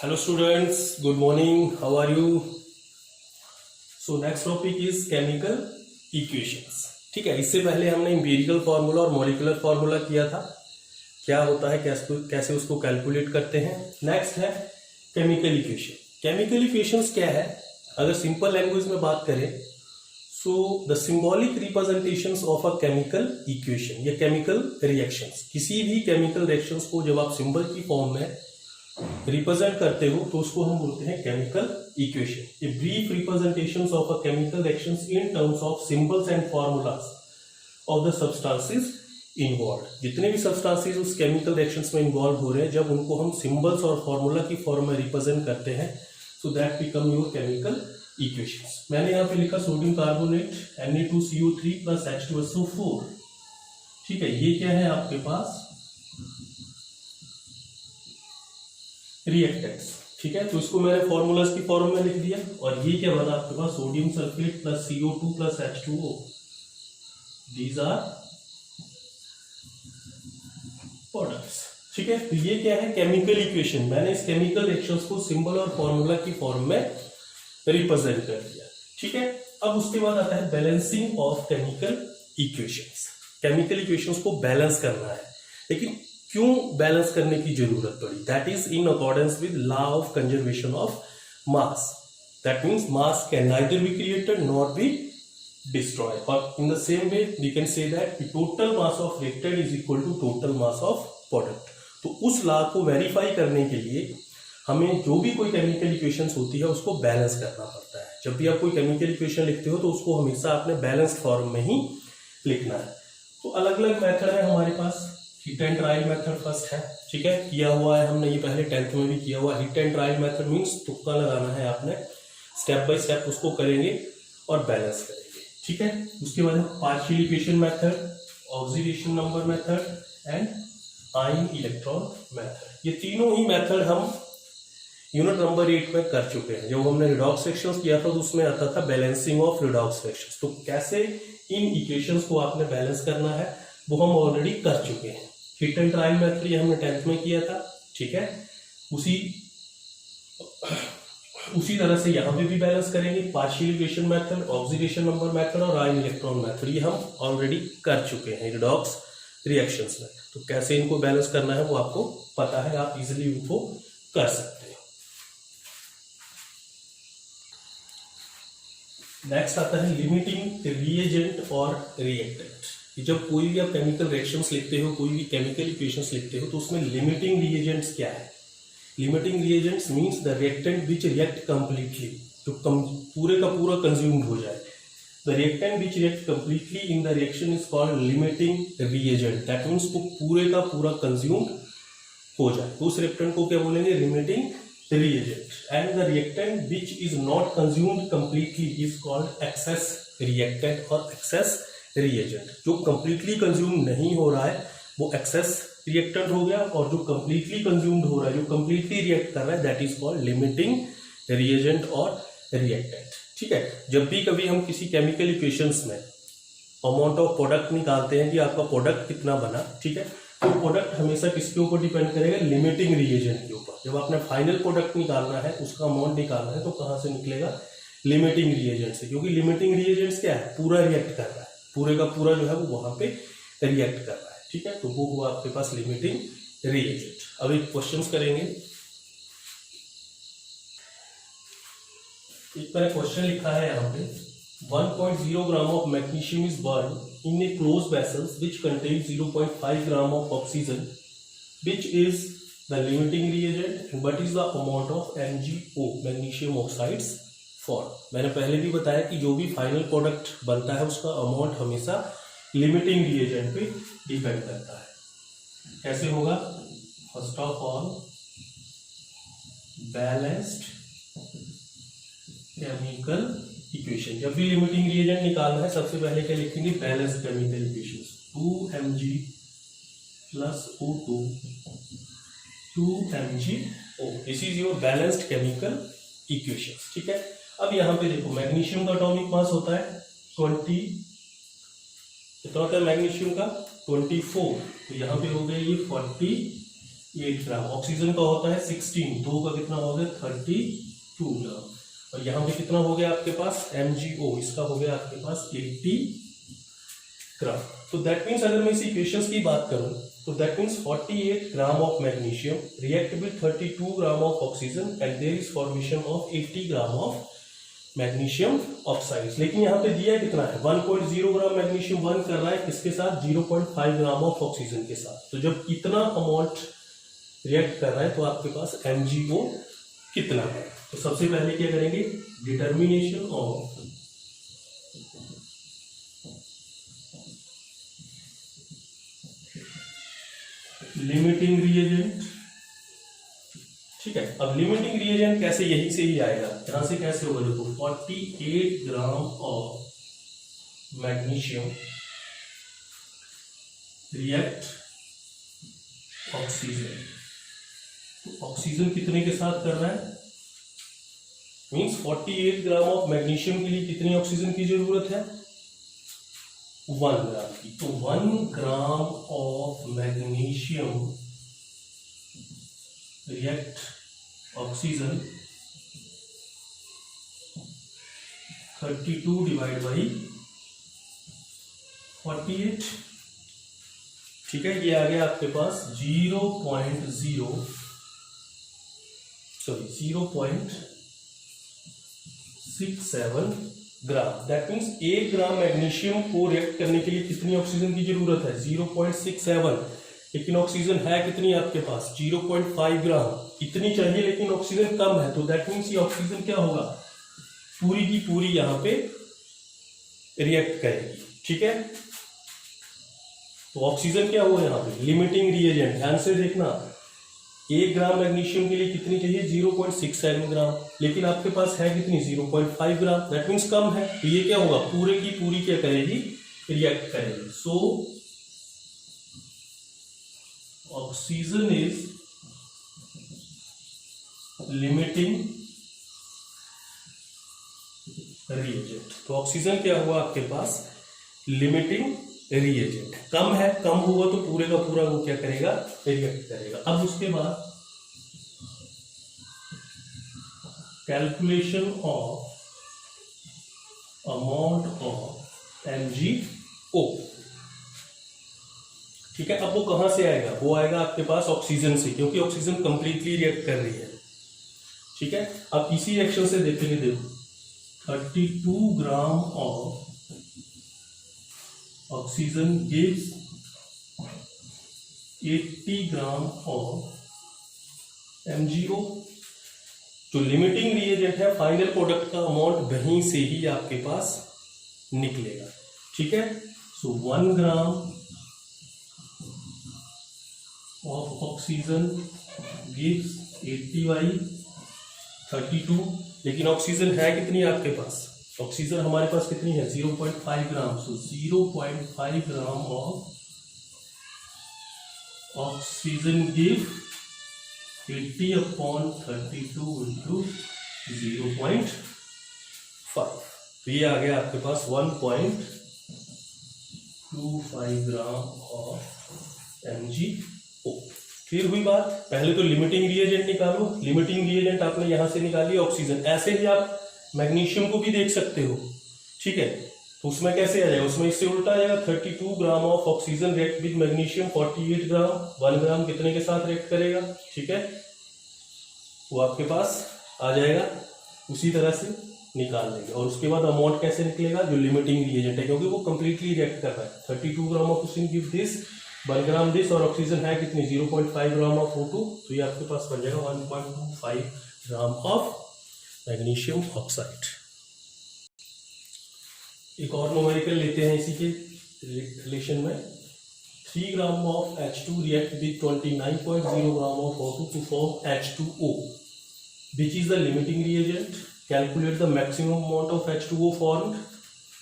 Hello students, good morning. How are you? So next topic is chemical equations. ठीक है, इससे पहले हमने एम्पिरिकल फार्मूला और मॉलिक्यूलर फार्मूला किया था, क्या होता है, कैसे उसको कैलकुलेट करते हैं. नेक्स्ट है केमिकल इक्वेशन. केमिकल इक्वेशंस क्या है, अगर सिंपल लैंग्वेज में बात करें so the symbolic representations of a chemical equation या केमिकल रिएक्शंस. किसी भी केमिकल रिएक्शंस को जब आप सिंबल की फॉर्म में रिप्रेजेंट करते हो तो उसको हम बोलते हैं chemical equation. A brief representations of a chemical reactions in terms of symbols and formulas of the substances involve. जितने भी सब्सटेंसेस उस केमिकल रिएक्शंस में इन्वॉल्व हो रहे हैं, जब उनको हम सिंबल्स और फॉर्मूला की फॉर्म में रिप्रेजेंट करते हैं so that become your chemical equations. मैंने यहाँ पे लिखा sodium carbonate Na2CO3 plus H2SO4. ठीक है, ये क्या है आपके पास रिएक्टेंट्स. ठीक है, तो इसको मैंने फॉर्मूलाज की फॉर्म में लिख दिया. और ये क्या बना आपके पास sodium sulphate plus CO2 plus H2O. These are products. ठीक है, तो ये क्या है केमिकल इक्वेशन. मैंने इस केमिकल रिएक्शंस को सिंबल और फॉर्मूला की फॉर्म में रिप्रेजेंट कर दिया. ठीक है, अब उसके बाद आता है balancing of chemical equations. Chemical equations को बैलेंस करना है, लेकिन क्यों बैलेंस करने की जरूरत पड़ी? That is in accordance with law of conservation of mass. That means mass can neither be created not be destroyed. और in the same way we can say that total mass of reactant is equal to total mass of product. तो उस law को verify करने के लिए हमें जो भी कोई केमिकल इक्वेशंस होती है उसको बैलेंस करना पड़ता है. जब भी आप कोई केमिकल इक्वेशन लिखते हो तो उसको हमेशा आपने बैलेंस्ड फॉर्म में ही लिखना है. तो अलग अलग मेथड है हमारे पास. Hit and trial method first है. ठीक है, किया हुआ है हमने, ये पहले 10th में भी किया हुआ. Hit and trial method means तुक्का लगाना है आपने, स्टेप बाय स्टेप उसको करेंगे और बैलेंस करेंगे. ठीक है, उसके बाद partial equation method, oxidation number method and ion electron method. ये तीनों ही मेथड हम यूनिट नंबर 8 में कर चुके हैं. जब हमने रिडॉक्स फ्रैक्शंस किया था तो उसमें आता था बैलेंसिंग ऑफ रिडॉक्स फ्रैक्शंस. तो कैसे इन इक्वेशंस को आपने बैलेंस करना है वो हम ऑलरेडी कर चुके हैं. हिट एंड ट्रायल मेथड ये हमने 10th में किया था. ठीक है, उसी तरह से यहाँ पे भी बैलेंस करेंगे. Partial equation method, oxidation number method और आयन इलेक्ट्रॉन मेथड ये हम ऑलरेडी कर चुके हैं रिडॉक्स रिएक्शंस में. तो कैसे इनको बैलेंस करना है वो आपको पता है, आप इजिली इनको कर सकते हैं. नेक्स्ट आता है लिमिटिंग रिएजेंट और रिएक्टेंट. जब कोई भी आप केमिकल रिएक्शंस लिखते हो, कोई भी केमिकल इक्वेशंस लिखते हो तो उसमें लिमिटिंग रिएजेंट्स क्या है? Limiting reagents means the reactant which react completely, जो पूरे का पूरा कंज्यूम्ड हो जाए. The reactant which react completely in the reaction is called limiting reagent. That means वो पूरे का पूरा कंज्यूम्ड हो जाए तो उस रिएक्टेंट को क्या बोलेंगे? Limiting reagent. And the reactant which is not consumed completely is called excess reactant or excess reagent. जो completely consumed नहीं हो रहा है वो excess reactant हो गया, और जो completely consumed हो रहा है, जो completely react कर रहा है, that is called limiting reagent और reactant. ठीक है, जब भी कभी हम किसी chemical equations में amount of product निकालते हैं कि आपका प्रोडक्ट कितना बना, ठीक है, तो प्रोडक्ट हमेशा किसके ऊपर डिपेंड करेगा? लिमिटिंग रिएजेंट के ऊपर. जब आपने फाइनल प्रोडक्ट निकालना है, उसका अमाउंट निकालना है, तो कहाँ से निकलेगा? लिमिटिंग रिएजेंट से. क्योंकि लिमिटिंग रिएजेंट्स क्या है? पूरा रिएक्ट कर रहा है, पूरे का पूरा जो है वो वहां पे रिएक्ट कर रहा है. ठीक है, तो वो हुआ आपके पास लिमिटिंग रिएजेंट. अब एक क्वेश्चन करेंगे. एक मैंने क्वेश्चन लिखा है यहाँ पे. 1.0 gram of magnesium is burned in a closed vessel which contains 0.5 gram of oxygen, which is the limiting reagent, and what is the amount of MgO, magnesium oxides formed. मैंने पहले भी बताया कि जो भी फाइनल प्रोडक्ट बनता है उसका अमाउंट हमेशा लिमिटिंग रिएजेंट पे डिपेंड करता है. कैसे होगा? First of all balanced chemical equation. जब भी लिमिटिंग रिएजेंट निकालना है सबसे पहले क्या लिखेंगे? Balanced chemical equation. 2Mg plus O2 2MgO. This is your balanced chemical equation. ठीक है, अब यहाँ पे देखो मैग्नीशियम का एटॉमिक मास होता है 20. कितना होता है मैग्नीशियम का? 24. तो यहाँ पे हो गया ये 40 8 ग्राम। ऑक्सीजन का होता है 16, 2 का कितना हो गया 32 ग्राम। और यहाँ पे कितना हो गया आपके पास MgO, इसका हो गया आपके पास 80 ग्राम। तो दैट मीन्स अगर मैं इस इक्वेशंस की बात करूं तो that means 48 gram of magnesium react with 32 gram of oxygen and there is formation of 80 gram of magnesium oxides. लेकिन यहाँ पे दिया कितना है 1.0 ग्राम मैग्नीशियम 1 कर रहा है किसके साथ 0.5 ग्राम ऑफ ऑक्सीजन के साथ। तो जब इतना अमाउंट रिएक्ट कर रहा है तो आपके पास MgO कितना है। तो सबसे पहले क्या करेंगे डिटर्मिनेशन ऑफ लिमिटिंग रिएजेंट। ठीक है, अब लिमिटिंग रिएजेंट कैसे, यहीं से ही आएगा। यहां से कैसे होगा देखो 48 gram of magnesium react oxygen. तो ऑक्सीजन कितने के साथ कर रहा है मीन्स 48 ग्राम ऑफ मैग्नीशियम के लिए कितनी ऑक्सीजन की जरूरत है 1 ग्राम की। तो 1 ग्राम of magnesium react oxygen 32 divide by 48। ठीक है, ये आ गया आपके पास 0.67 ग्राम। दैट मीन्स 1 ग्राम मैग्नीशियम को रिएक्ट करने के लिए कितनी ऑक्सीजन की जरूरत है 0.67। लेकिन ऑक्सीजन है कितनी आपके पास 0.5 ग्राम। इतनी चाहिए लेकिन ऑक्सीजन कम है, तो दैट मीन्स ये ऑक्सीजन क्या होगा पूरी की पूरी यहां पे रिएक्ट करेगी। ठीक है, तो ऑक्सीजन क्या हुआ यहाँ पे लिमिटिंग रिएजेंट। ध्यान से देखना 1 ग्राम मैग्नीशियम के लिए कितनी चाहिए 0.67 ग्राम, लेकिन आपके पास है कितनी 0.5 ग्राम। दैट मीन्स कम है, तो ये क्या होगा पूरे की पूरी क्या करेगी रिएक्ट करेगी। So oxygen is limiting reagent. तो ऑक्सीजन क्या हुआ आपके पास लिमिटिंग रिएजेंट। कम है, कम हुआ तो पूरे का पूरा वो क्या करेगा रिएक्ट करेगा। अब उसके बाद calculation of amount of MgO। ठीक है, अब वो कहां से आएगा, वो आएगा आपके पास ऑक्सीजन से, क्योंकि ऑक्सीजन कंप्लीटली रिएक्ट कर रही है। ठीक है, अब इसी रिएक्शन से देखेंगे, देखो 32 gram of oxygen gives 80 gram of MgO। जो लिमिटिंग रिएजेंट है फाइनल प्रोडक्ट का अमाउंट वहीं से ही आपके पास निकलेगा। ठीक है, सो 1 ग्राम ऑफ ऑक्सीजन गिव्स 80/32। लेकिन ऑक्सीजन है कितनी आपके पास, ऑक्सीजन हमारे पास कितनी है 0.5 ग्राम। सो 0.5 ग्राम ऑफ ऑक्सीजन गिव 80/32 इंटू 0.5। तो ये आ गया आपके पास 1.25 ग्राम ऑफ MgO। क्लियर हुई बात। पहले तो लिमिटिंग रिएजेंट निकालो, लिमिटिंग रिएजेंट आपने यहां से निकाली ऑक्सीजन। ऐसे ही आप मैग्नीशियम को भी देख सकते हो। ठीक है, तो उसमें कैसे आ जाएगा, उसमें इससे उल्टा आ जाएगा 32 gram of oxygen react with magnesium 48 ग्राम। 1 ग्राम कितने के साथ रिएक्ट करेगा। ठीक है, वो आपके पास आ जाएगा, उसी तरह से निकाल लेंगे। और उसके बाद अमाउंट कैसे निकलेगा, जो लिमिटिंग रिएजेंट है, क्योंकि वो कंप्लीटली रिएक्ट कर रहा है। 32 gram of oxygen give this, 1 gram this, और ऑक्सीजन है कितनी 0.5 ग्राम ऑफ O2। तो ये आपके पास बन जाएगा 1.25 ग्राम ऑफ मैग्नीशियम ऑक्साइड। एक और न्यूमेरिकल लेते हैं इसी के रिलेशन में। 3 gram of H2 react with 29.0 gram of O2 to form H2O, which is the limiting reagent. Calculate the maximum amount of H2O formed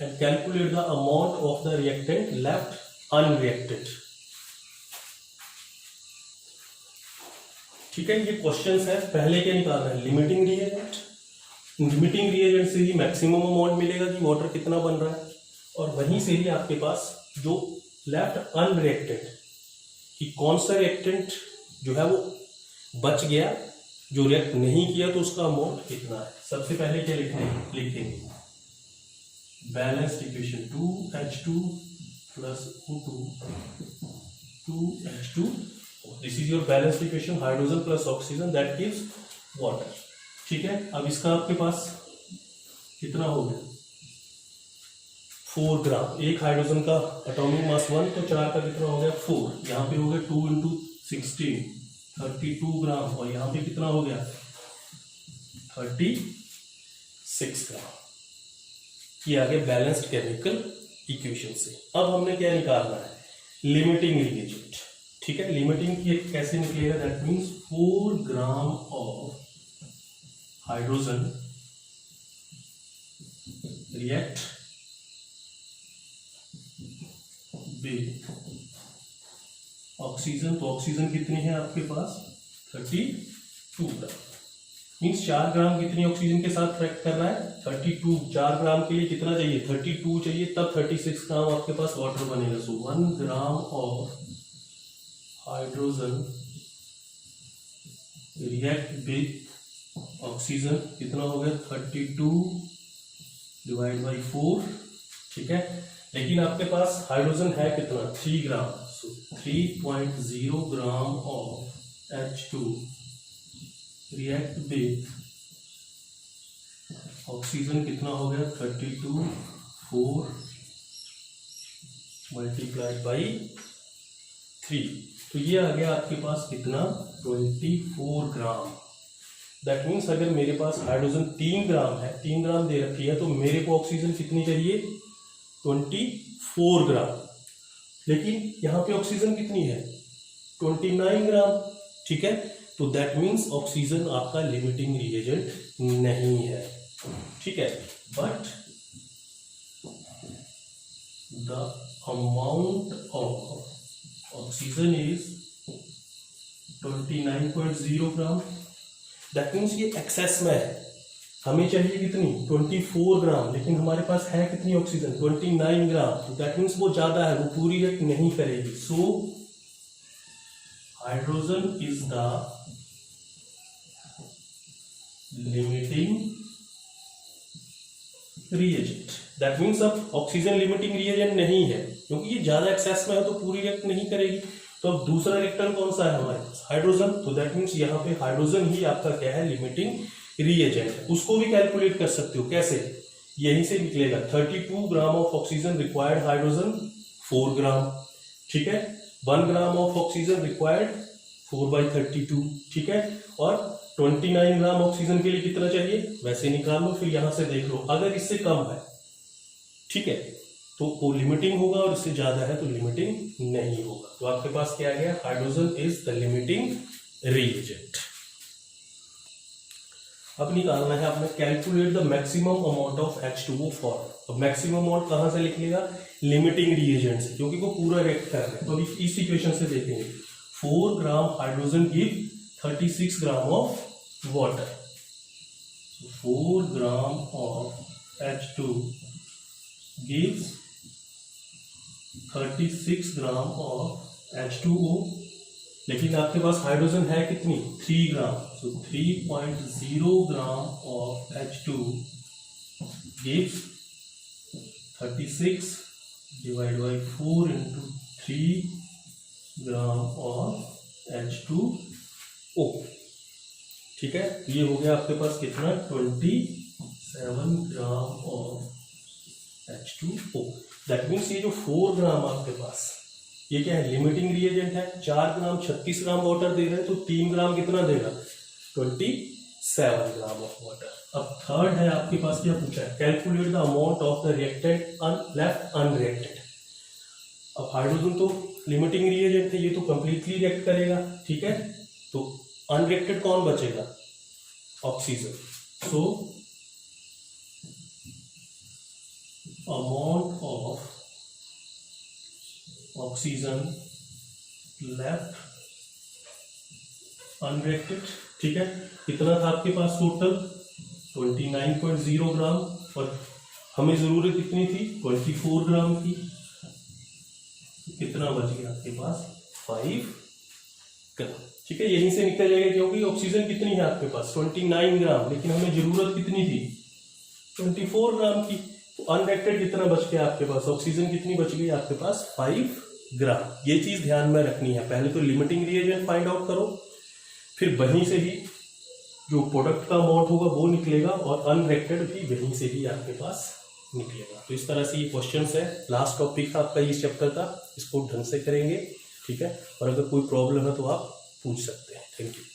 and calculate the amount of the reactant left unreacted. ठीक है, ये questions है। पहले क्या निकालना है limiting reagent. Limiting reagent से ही maximum amount मिलेगा कि वाटर कितना बन रहा है, और वहीं से ही आपके पास जो लेफ्ट अनरिएक्टेड कि कौन सा रिएक्टेंट जो है वो बच गया, जो रिएक्ट नहीं किया तो उसका अमाउंट कितना है। सबसे पहले क्या लिखेंगे balanced equation 2H2 plus O2 2H2, this is your balanced equation, hydrogen plus oxygen that gives water. ठीक है, अब इसका आपके पास कितना हो गया 4 ग्राम। एक हाइड्रोजन का एटॉमिक मास 1, तो 4 का कितना हो गया 4, यहाँ पे हो गया 2 × 16 32 ग्राम, और यहाँ पे कितना हो गया 36 ग्राम। ये आ गया बैलेंस्ड केमिकल इक्वेशन से। अब हमने क्या निकालना है लिमिटिंग रिएजेंट। ठीक है, लिमिटिंग कैसे निकलेगा, that means 4 gram of hydrogen react with oxygen. तो ऑक्सीजन कितनी है आपके पास 32 ग्राम, मीन्स 4 ग्राम कितनी ऑक्सीजन के साथ रिएक्ट कर रहा है 32। 4 ग्राम के लिए कितना चाहिए 32 चाहिए, तब 36 ग्राम आपके पास वाटर बनेगा। सो 1 gram of hydrogen react with oxygen, कितना हो गया 32 डिवाइड बाई 4। ठीक है, लेकिन आपके पास हाइड्रोजन है कितना 3 ग्राम, सो 3.0 ग्राम of H2 react with oxygen, कितना हो गया 32 4 मल्टीप्लाइड बाई 3। तो ये आ गया आपके पास कितना 24 ग्राम। दैट मीन्स अगर मेरे पास हाइड्रोजन 3 ग्राम है, 3 ग्राम दे रखी है, तो मेरे को ऑक्सीजन कितनी चाहिए 24 ग्राम, लेकिन यहाँ पे ऑक्सीजन कितनी है 29 ग्राम। ठीक है, तो दैट मीन्स ऑक्सीजन आपका लिमिटिंग रिएजेंट नहीं है। ठीक है, but the amount of oxygen is 29.0 gram. That means ये एक्सेस में है, हमें चाहिए कितनी 24 ग्राम, लेकिन हमारे पास है कितनी ऑक्सीजन 29 ग्राम। तो दैट मीन्स वो ज्यादा है, वो पूरी रिएक्ट नहीं करेगी। So hydrogen is the limiting reagent. That means अब ऑक्सीजन लिमिटिंग रिएजेंट नहीं है, क्योंकि ये ज्यादा एक्सेस में है तो पूरी रिएक्ट नहीं करेगी। तो अब दूसरा रिएक्टेंट कौन सा है हमारे पास हाइड्रोजन, तो दैट मीन्स यहाँ पे हाइड्रोजन ही आपका क्या है लिमिटिंग रिएजेंट। उसको भी कैलकुलेट कर सकते हो, कैसे, यहीं से निकलेगा 32 gram of oxygen required, hydrogen 4 ग्राम। ठीक है, 1 ग्राम ऑफ ऑक्सीजन रिक्वायर्ड 4/32। ठीक है, और 29 ग्राम ऑक्सीजन के लिए कितना चाहिए वैसे निकाल लो, फिर यहां से देख लो, अगर इससे कम है ठीक है तो वो लिमिटिंग होगा, और इससे ज्यादा है तो लिमिटिंग नहीं होगा। तो आपके पास क्या आ गया hydrogen is the limiting reagent. अब निकालना है आपने calculate the maximum amount of H2O form. अब मैक्सिमम अमाउंट कहां से लिखिएगा लिमिटिंग रिएजेंट से, क्योंकि वो पूरा रिएक्ट कर रहे हैं। तो अभी इस इक्वेशन से देखेंगे 4 gram hydrogen give 36 gram of water. 4 gram of H2 gives 36 gram of H2O, लेकिन आपके पास हाइड्रोजन है कितनी 3 ग्राम, सो 3.0 ग्राम of H2 gives 36 divide by 4 into 3 gram of H2O। ठीक है, ये हो गया आपके पास कितना 27 gram of H2O। That means ये जो 4 ग्राम आपके पास ये क्या है लिमिटिंग रिएजेंट है। 4 ग्राम 36 ग्राम वाटर दे रहे हैं, तो 3 ग्राम कितना देगा 27 ग्राम ऑफ वाटर। अब थर्ड है आपके पास क्या पूछा है calculate the amount of the reactant left unreacted. अब हाइड्रोजन तो लिमिटिंग रिएजेंट है, ये तो कंप्लीटली रिएक्ट करेगा। ठीक है, तो अनरिएक्टेड कौन बचेगा oxygen. So amount of oxygen left unreacted. ठीक है, कितना था आपके पास टोटल 29.0 ग्राम, और हमें जरूरत कितनी थी 24 ग्राम की। कितना बच गया आपके पास 5 ग्राम। ठीक है, यहीं से निकल जाएगा क्योंकि ऑक्सीजन कितनी है आपके पास 29 ग्राम, लेकिन हमें जरूरत कितनी थी 24 ग्राम की। तो अनरिएक्टेड कितना बच गया आपके पास, ऑक्सीजन कितनी बच गई आपके पास 5 ग्राम। ये चीज ध्यान में रखनी है। पहले तो लिमिटिंग रिएजेंट फाइंड आउट करो, फिर वहीं से ही जो प्रोडक्ट का अमाउंट होगा वो निकलेगा, और अनरिएक्टेड भी वहीं से ही आपके पास निकलेगा। तो इस तरह से ये क्वेश्चंस है। लास्ट टॉपिक आपका इस चैप्टर का, इसको ढंग से करेंगे, ठीक है। और अगर कोई प्रॉब्लम है तो आप पूछ सकते हैं। Thank you.